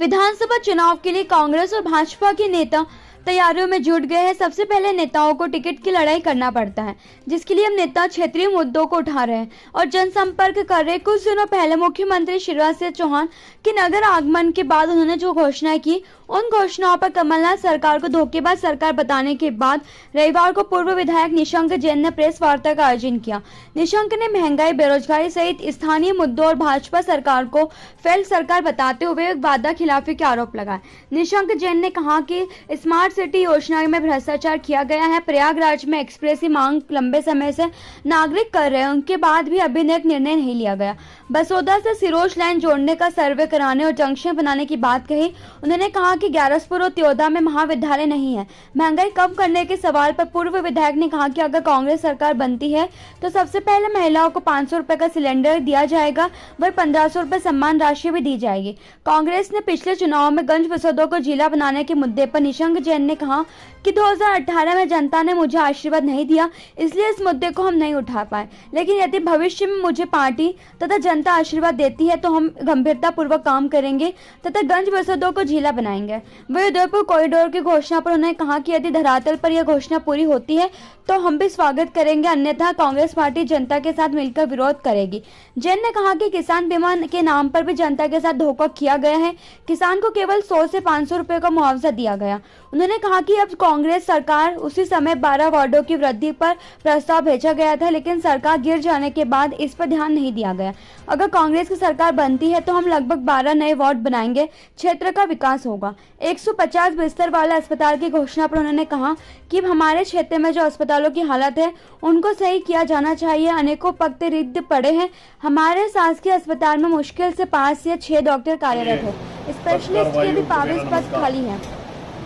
विधानसभा चुनाव के लिए कांग्रेस और भाजपा के नेता तैयारियों में जुट गए हैं। सबसे पहले नेताओं को टिकट की लड़ाई करना पड़ता है, जिसके लिए हम नेता क्षेत्रीय मुद्दों को उठा रहे हैं और जनसंपर्क कर रहे हैं। कुछ दिनों पहले मुख्यमंत्री शिवराज सिंह चौहान के नगर आगमन के बाद उन्होंने जो घोषणाएं की, उन घोषणाओं पर कमलनाथ सरकार को धोखेबाज सरकार बताने के बाद रविवार को पूर्व विधायक निशंक जैन ने प्रेस वार्ता का आयोजन किया। निशंक ने महंगाई, बेरोजगारी सहित स्थानीय मुद्दों और भाजपा सरकार को फेल सरकार बताते हुए वादा खिलाफी के आरोप लगाए। निशंक जैन ने कहा कि स्मार्ट सिटी योजना में भ्रष्टाचार किया गया है। प्रयागराज में एक्सप्रेस की मांग लंबे समय से नागरिक कर रहे हैं, उनके बाद भी अभी तक निर्णय नहीं लिया गया। बसोदा से सिरोज लाइन जोड़ने का सर्वे कराने और जंक्शन बनाने की बात कही। उन्होंने कहा कि ग्यारसपुर और त्योदा में महाविद्यालय नहीं है। महंगाई कम करने के सवाल पर पूर्व विधायक ने कहा कि अगर कांग्रेस सरकार बनती है तो सबसे पहले महिलाओं को 500 रुपए का सिलेंडर दिया जाएगा, वह 1500 रुपए सम्मान राशि भी दी जाएगी। कांग्रेस ने पिछले चुनाव में गंज बसोदा को जिला बनाने के मुद्दे पर निशंक जैन ने कहा कि 2018 में जनता ने मुझे आशीर्वाद नहीं दिया, इसलिए इस मुद्दे को हम नहीं उठा पाए। लेकिन यदि भविष्य में मुझे पार्टी तथा जनता आशीर्वाद देती है तो हम गंभीरता पूर्वक काम करेंगे तथा गंज बसोदा को जिला बनाएंगे। वही उदयपुर कॉरिडोर की घोषणा पर उन्होंने कहा कि यदि धरातल पर यह घोषणा पूरी होती है तो हम भी स्वागत करेंगे, अन्यथा कांग्रेस पार्टी जनता के साथ मिलकर विरोध करेगी। जैन ने कहा कि किसान बीमा के नाम पर भी जनता के साथ धोखा किया गया है। किसान को केवल 100 से 500 रुपए का मुआवजा दिया गया। उन्होंने कहा कि अब कांग्रेस सरकार उसी समय 12 वार्डों की वृद्धि पर प्रस्ताव भेजा गया था, लेकिन सरकार गिर जाने के बाद इस पर ध्यान नहीं दिया गया। अगर कांग्रेस की सरकार बनती है तो हम लगभग 12 नए वार्ड बनाएंगे, क्षेत्र का विकास होगा। 150 बिस्तर वाला अस्पताल की घोषणा पर उन्होंने कहा कि हमारे क्षेत्र में जो अस्पतालों की हालत है उनको सही किया जाना चाहिए। अनेकों पद रिक्त पड़े हैं। हमारे शासकीय अस्पताल में मुश्किल से 5 या 6 डॉक्टर कार्यरत है, स्पेशलिस्ट के भी 22 पद खाली हैं।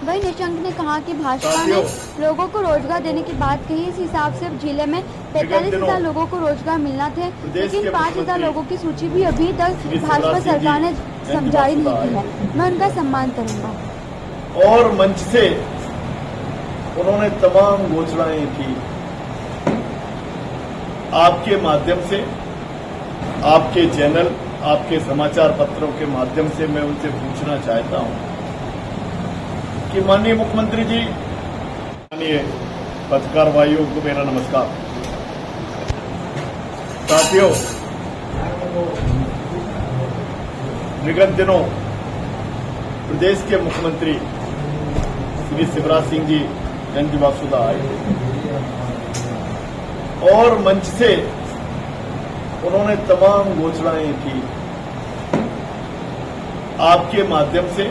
वही निशंक ने कहा कि भाजपा ने लोगों को रोजगार देने की बात कही। इस हिसाब से जिले में 45,000 लोगों को रोजगार मिलना थे, लेकिन 5,000 लोगों की सूची भी अभी तक भाजपा सरकार ने जारी नहीं की है। मैं उनका सम्मान करूंगा। और मंच से उन्होंने तमाम घोषणाएं की। आपके माध्यम से, आपके चैनल, आपके समाचार पत्रों के माध्यम से मैं उनसे पूछना चाहता हूं कि माननीय मुख्यमंत्री जी, माननीय पत्रकार भाइयों को मेरा नमस्कार। साथियों, विगत दिनों प्रदेश के मुख्यमंत्री श्री शिवराज सिंह जी गंज बसोदा आए और मंच से उन्होंने तमाम घोषणाएं की। आपके माध्यम से,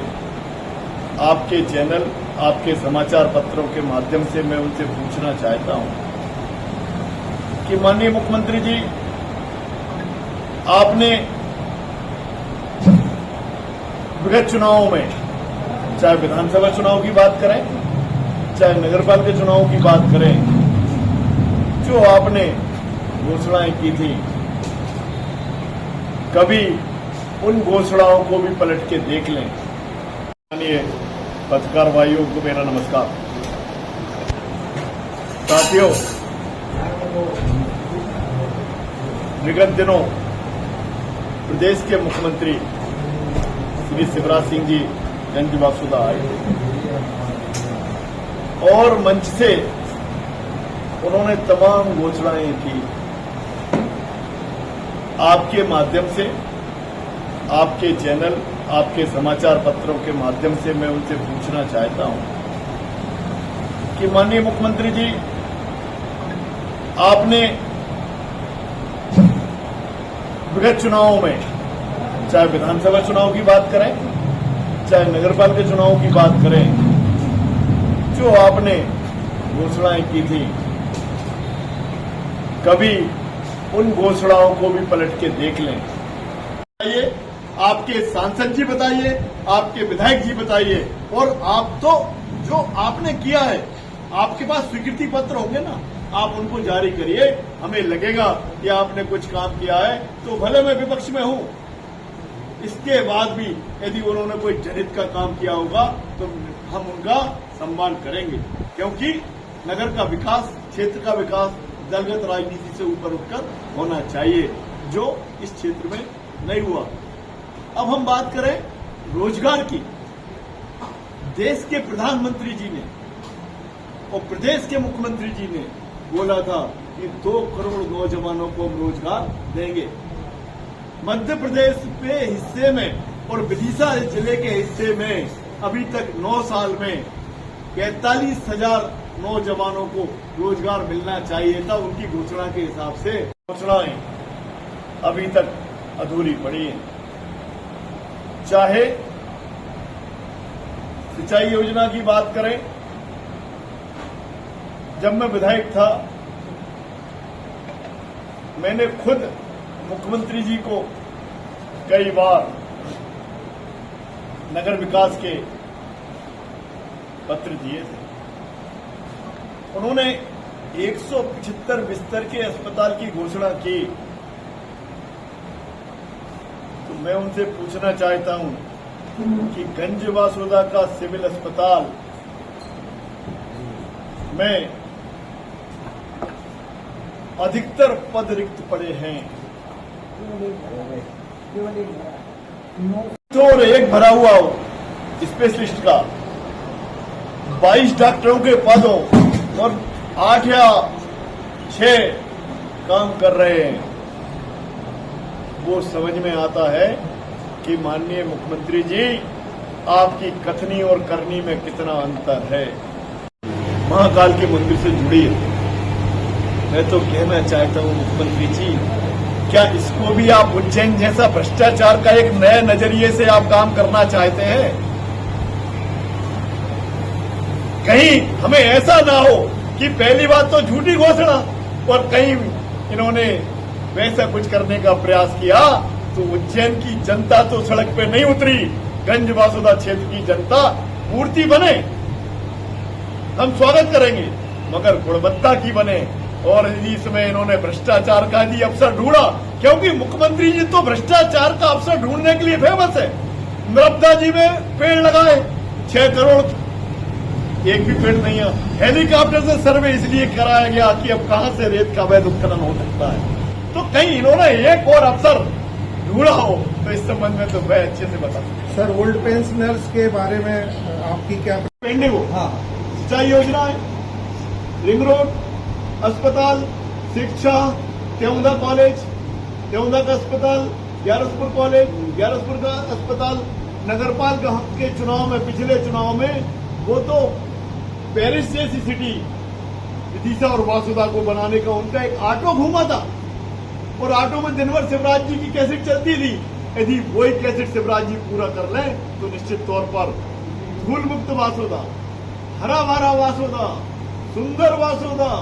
आपके चैनल, आपके समाचार पत्रों के माध्यम से मैं उनसे पूछना चाहता हूं कि माननीय मुख्यमंत्री जी, आपने विगत चुनावों में, चाहे विधानसभा चुनाव की बात करें, चाहे नगरपालिका चुनाव की बात करें, जो आपने घोषणाएं की थी, कभी उन घोषणाओं को भी पलट के देख लें। माननीय पत्रकार भाइयों को मेरा नमस्कार। साथियों, विगत दिनों प्रदेश के मुख्यमंत्री श्री शिवराज सिंह जी गंज बसोदा आए और मंच से उन्होंने तमाम घोषणाएं की। आपके माध्यम से, आपके चैनल, आपके समाचार पत्रों के माध्यम से मैं उनसे पूछना चाहता हूं कि माननीय मुख्यमंत्री जी, आपने विगत चुनावों में, चाहे विधानसभा चुनाव की बात करें, चाहे नगरपालिका चुनाव की बात करें, जो आपने घोषणाएं की थी, कभी उन घोषणाओं को भी पलट के देख लें। बताइए, आपके सांसद जी बताइए, आपके विधायक जी बताइए, और आप तो जो आपने किया है, आपके पास स्वीकृति पत्र होंगे ना, आप उनको जारी करिए। हमें लगेगा कि आपने कुछ काम किया है तो भले मैं विपक्ष में हूं, इसके बाद भी यदि उन्होंने कोई जनहित का काम किया होगा तो हम उनका सम्मान करेंगे, क्योंकि नगर का विकास, क्षेत्र का विकास दलगत राजनीति से ऊपर उठकर होना चाहिए, जो इस क्षेत्र में नहीं हुआ। अब हम बात करें रोजगार की देश के प्रधानमंत्री जी ने और प्रदेश के मुख्यमंत्री जी ने बोला था कि 2 करोड़ नौजवानों को हम रोजगार देंगे। मध्य प्रदेश के हिस्से में और विदिशा जिले के हिस्से में अभी तक 9 साल में 45,000 नौजवानों को रोजगार मिलना चाहिए था। उनकी घोषणा के हिसाब से घोषणाएं अभी तक अधूरी पड़ी है। चाहे सिंचाई योजना की बात करें, जब मैं विधायक था मैंने खुद मुख्यमंत्री जी को कई बार नगर विकास के पत्र दिए थे। उन्होंने 175 बिस्तर के अस्पताल की घोषणा की। तो मैं उनसे पूछना चाहता हूं कि गंज वासोदा का सिविल अस्पताल में अधिकतर पद रिक्त पड़े हैं तो और एक भरा हुआ हो स्पेशलिस्ट का 22 डॉक्टरों के पद हो और 8 या 6 काम कर रहे हैं। वो समझ में आता है कि माननीय मुख्यमंत्री जी आपकी कथनी और करनी में कितना अंतर है। महाकाल के मंदिर से जुड़ी है। मैं तो कहना चाहता हूं मुख्यमंत्री जी, क्या इसको भी आप उज्जैन जैसा भ्रष्टाचार का एक नए नजरिए से आप काम करना चाहते हैं? कहीं हमें ऐसा ना हो कि पहली बात तो झूठी घोषणा और कहीं इन्होंने वैसा कुछ करने का प्रयास किया तो उज्जैन की जनता तो सड़क पे नहीं उतरी, गंज वासुदा क्षेत्र की जनता मूर्ति बने, हम स्वागत करेंगे, मगर गुणवत्ता की बने। और इसमें इन्होंने भ्रष्टाचार का भी अवसर ढूंढा, क्योंकि मुख्यमंत्री जी तो भ्रष्टाचार का अवसर ढूंढने के लिए फेमस है। नर्मदा जी में पेड़ लगाए 6 करोड़, एक भी पेड़ नहीं है। हेलीकॉप्टर से सर्वे इसलिए कराया गया कि अब कहां से रेत का अवैध उत्खनन हो सकता है। तो कहीं इन्होंने एक और अवसर ढूंढा हो तो इस संबंध में तो मैं अच्छे से बता सकता। सर, ओल्ड पेंशनर्स के बारे में आपकी क्या पेंडिंग हो? हाँ, सिंचाई योजना है, रिंग रोड, अस्पताल, शिक्षा, तेवंदा कॉलेज, तेवंदा का अस्पताल, ग्यारसपुर कॉलेज, ग्यारसपुर का अस्पताल, नगरपाल के चुनाव में, पिछले चुनाव में वो तो पेरिस जैसी सिटी विदिशा और वासुदा को बनाने का उनका एक ऑटो घूमा था और ऑटो में दिन भर शिवराज जी की कैसेट चलती थी। यदि वही कैसेट शिवराज जी पूरा कर लें तो निश्चित तौर पर धूल मुक्त वासुदा, हरा भरा वासुदा, सुंदर वासुदा,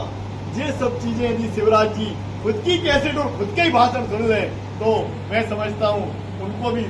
ये सब चीजें यदि शिवराज जी खुद की कैसेट और खुद के ही भाषण सुन लें तो मैं समझता हूं उनको भी